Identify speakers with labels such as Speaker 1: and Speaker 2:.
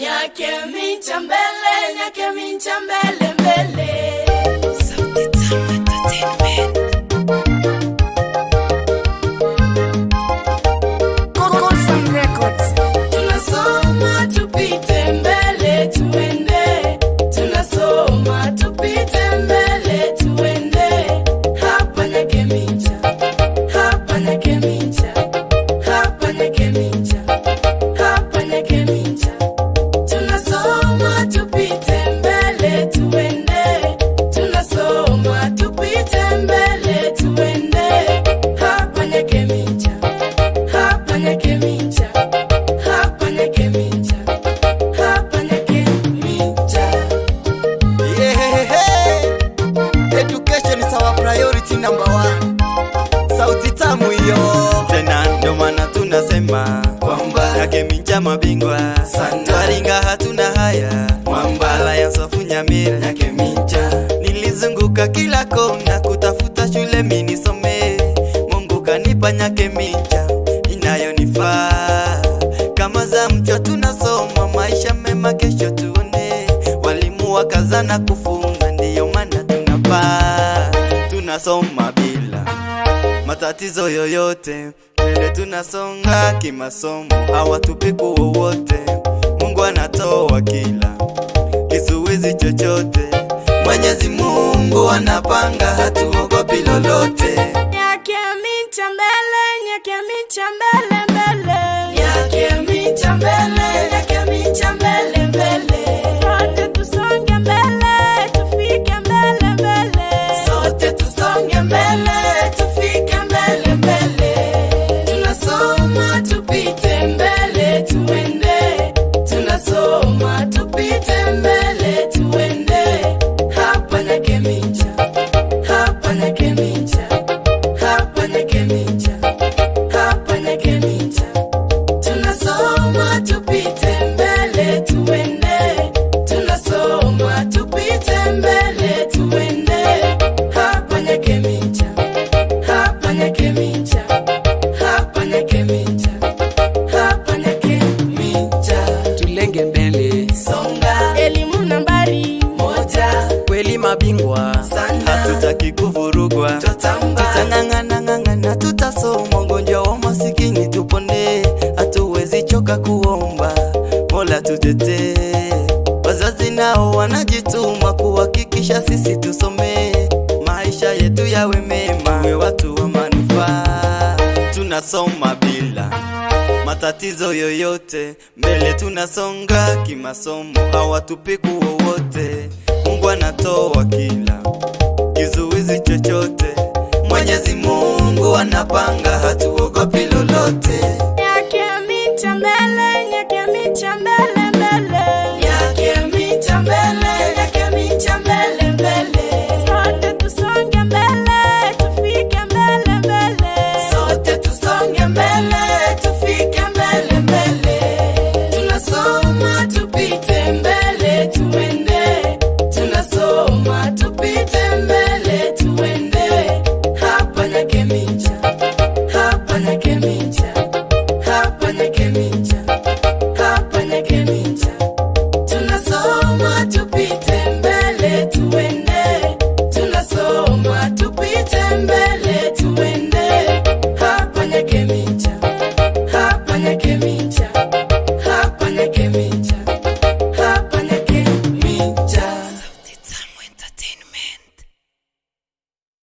Speaker 1: Nyakemincha mbele, nyakemincha mbele mbele. Sauti Tamu Entertainment. Constant Records. Tunasoma tupite mbele tuende. Tunasoma tupite mbele tuende. Hapa Nyakemincha. Hapa Nyakemincha. Hapa Nyakemincha. Hapa Nyakemincha. Tunasoma tupite mbele tuende. Tunasoma tupite mbele tuende. Hapa Nyakemincha. Hapa Nyakemincha. Hapa Nyakemincha. Hapa Nyakemincha.
Speaker 2: Education is our priority number 1. Sauti Tamu hiyo. Tena ndo maana tunasema kwamba Nyakemincha mabingwa sana. Twaringa hatuna haya mwamba la ya Sofu Nyamira. Nyakemincha nilizunguka kila kona kutafuta shule mimi nisome. Mungu kanipa Nyakemincha inayonifaa. Kama za mcho tunasoma maisha mema kesho tuone. Walimu wakazana kufunga ndiyo maana tunapaa. Tunasoma bila matatizo yoyote. Mbele tunasonga kimasomo, hawatupi wowote. Mungu anatoa kila kizuizi chochote. Mwenyezi Mungu anapanga, hatuogopi lolote.
Speaker 1: Nyakemincha mbele, Nyakemincha mbele mbele. Nyakemincha mbele, Nyakemincha mbele mbele. Sote tusonge mbele, tufike mbele mbele. Sote tusonge mbele, tufike mbele mbele. Tunasoma tupite mbele tuende. Tunasoma tupite mbele tuende. Hapa Nyakemincha. Hapa Nyakemincha. Hapa Nyakemincha. Hapa Nyakemincha. Tunasoma tupite mbele tuende. Tunasoma tupite mbele tuende. Hapa Nyakemincha. Hapa Nyakemincha. Hapa Nyakemincha. Hapa Nyakemincha.
Speaker 2: Tulenge mbele,
Speaker 1: Songa elimu nambari 1.
Speaker 2: kweli mabingwa
Speaker 1: Sana.
Speaker 2: Hatutaki kuvurugwa,
Speaker 1: Tutamba.
Speaker 2: tutang'ang'ana, tutasoma. Ugonjwa wa masikini tupone, hatuwezi choka kuomba, Mola tutetee. Wazazi nao wanajituma kuhakikisha sisi tusome, maisha yetu yawe mema, tuwe watu wa manufaa. Tunasoma bila matatizo yoyote. Mbele tunasonga kimasomo, hawatupi wowote. Mungu anatoa kila kizuizi chochote. Mwenyezi Mungu anapanga, hatuogopi